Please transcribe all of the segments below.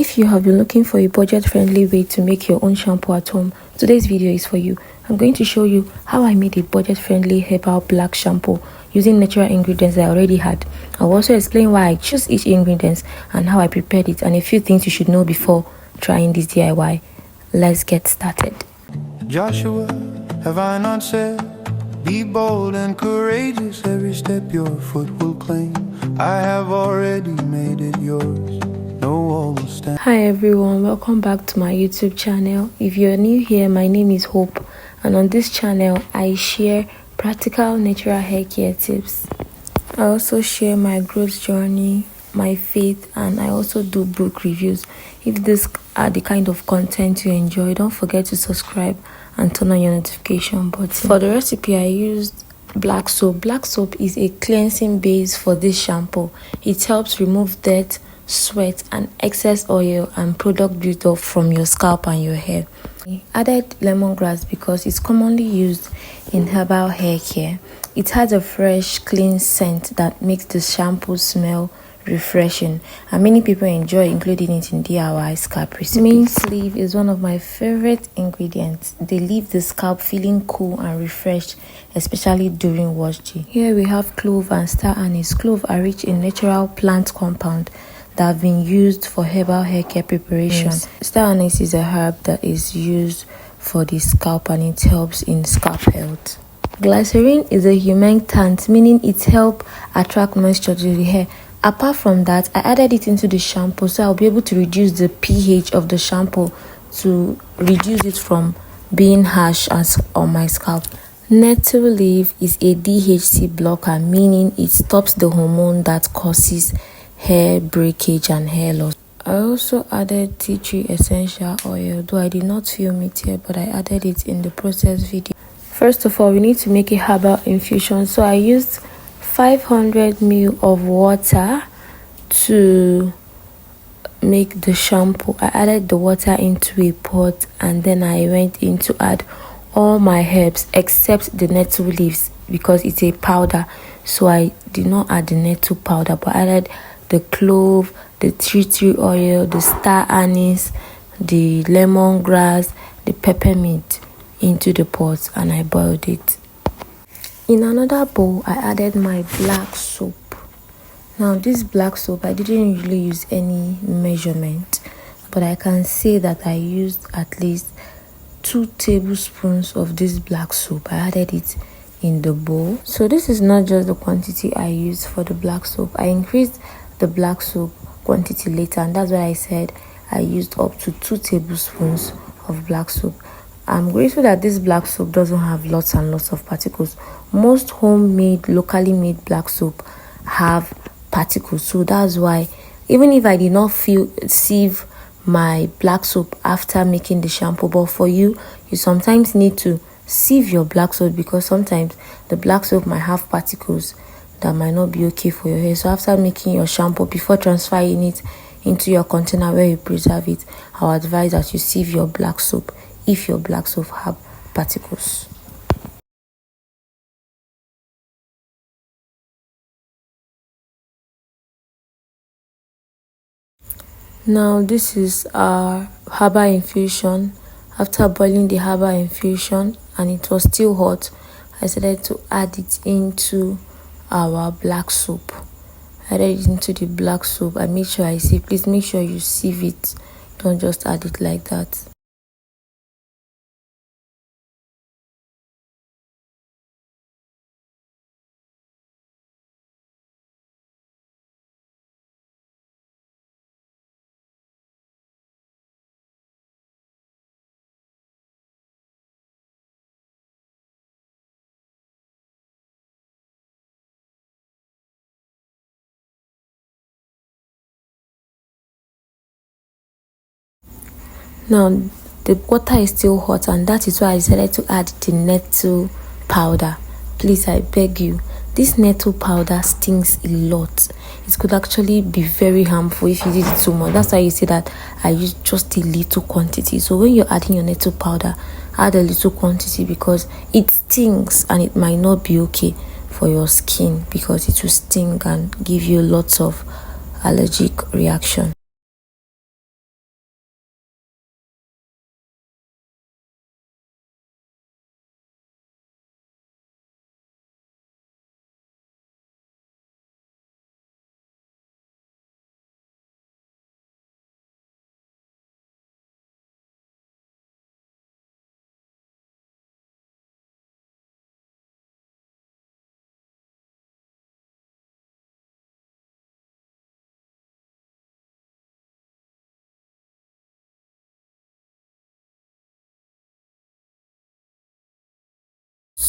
If you have been looking for a budget-friendly way to make your own shampoo at home, today's video is for you. I'm going to show you how I made a budget-friendly herbal black shampoo using natural ingredients I already had. I'll also explain why I chose each ingredient and how I prepared it and a few things you should know before trying this DIY. Let's get started. Joshua, have I not said, be bold and courageous, every step your foot will claim. I have already made it yours. Hi everyone, welcome back to my YouTube channel. If you're new here, my name is Hope, and on this channel I share practical natural hair care tips. I also share my growth journey, my faith, and I also do book reviews. If these are the kind of content you enjoy, don't forget to subscribe and turn on your notification button. For the recipe, I used black soap. Black soap is a cleansing base for this shampoo. It helps remove dirt, sweat and excess oil and product buildup from your scalp and your hair. I added lemongrass because it's commonly used in herbal hair care. It has a fresh, clean scent that makes the shampoo smell refreshing, and many people enjoy including it in DIY scalp recipes. Mint leaf is one of my favorite ingredients. They leave the scalp feeling cool and refreshed, especially during wash day. Here we have clove and star anise. Clove are rich in natural plant compound that have been used for herbal hair care preparation. Yes. Star anise is a herb that is used for the scalp and it helps in scalp health. Glycerin is a humectant, meaning it helps attract moisture to the hair. Apart from that, I added it into the shampoo so I'll be able to reduce the pH of the shampoo to reduce it from being harsh as on my scalp. Nettle leaf is a DHT blocker, meaning it stops the hormone that causes hair breakage and hair loss. I also added tea tree essential oil, though I did not film it here, but I added it in the process video. First of all, we need to make a herbal infusion, so I used 500 ml of water to make the shampoo. I added the water into a pot and then I went in to add all my herbs except the nettle leaves because it's a powder, so I did not add the nettle powder, but I added the clove, the tea tree oil, the star anise, the lemongrass, the peppermint into the pot and I boiled it. In another bowl, I added my black soap. Now this black soap, I didn't usually use any measurement, but I can say that I used at least 2 tablespoons of this black soap. I added it in the bowl. So this is not just the quantity I used for the black soap. I increased the black soap quantity later, and that's why I said I used up to 2 tablespoons of black soap. I'm grateful that this black soap doesn't have lots and lots of particles. Most homemade, locally made black soap have particles, so that's why even if I did not sieve my black soap after making the shampoo, but for you sometimes need to sieve your black soap because sometimes the black soap might have particles that might not be okay for your hair. So after making your shampoo, before transferring it into your container where you preserve it, I'll advise that you sieve your black soap if your black soap have particles. Now this is our herbal infusion. After boiling the herbal infusion and it was still hot, I decided to add it into our black soap. I added it into the black soap. I made sure I sieve. Please make sure you sieve it. Don't just add it like that. Now the water is still hot and that is why I decided to add the nettle powder. Please, I beg you, this nettle powder stings a lot. It could actually be very harmful if you did it too much. That's why you see that I use just a little quantity. So when you're adding your nettle powder, add a little quantity because it stings and it might not be okay for your skin because it will sting and give you lots of allergic reaction.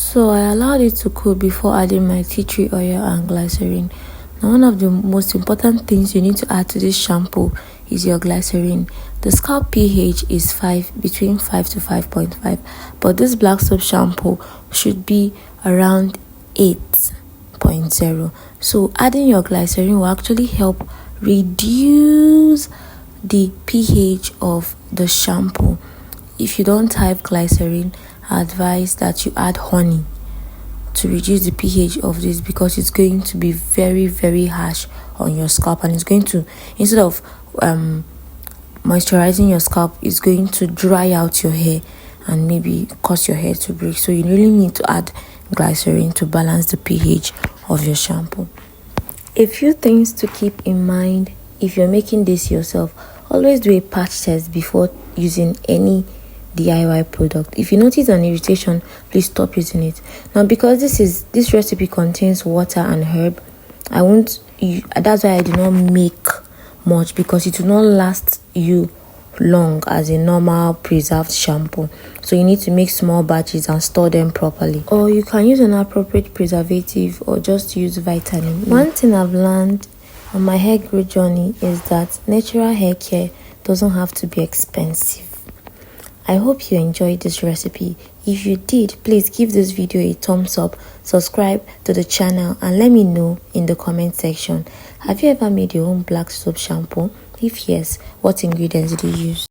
So I allowed it to cool before adding my tea tree oil and glycerin. Now, one of the most important things you need to add to this shampoo is your glycerin. The scalp pH is between 5 to 5.5, but this black soap shampoo should be around 8.0. So adding your glycerin will actually help reduce the pH of the shampoo. If you don't have glycerin, I advise that you add honey to reduce the pH of this, because it's going to be very, very harsh on your scalp, and it's going to, instead of moisturizing your scalp, it's going to dry out your hair and maybe cause your hair to break. So you really need to add glycerin to balance the pH of your shampoo. A few things to keep in mind if you're making this yourself: always do a patch test before using any DIY product. If you notice an irritation, please stop using it. Now, because this recipe contains water and herb, that's why I do not make much, because it will not last you long as a normal preserved shampoo. So you need to make small batches and store them properly, or you can use an appropriate preservative or just use vitamin E. One thing I've learned on my hair growth journey is that natural hair care doesn't have to be expensive. I hope you enjoyed this recipe. If you did, please give this video a thumbs up, subscribe to the channel, and let me know in the comment section. Have you ever made your own black soap shampoo? If yes, what ingredients did you use?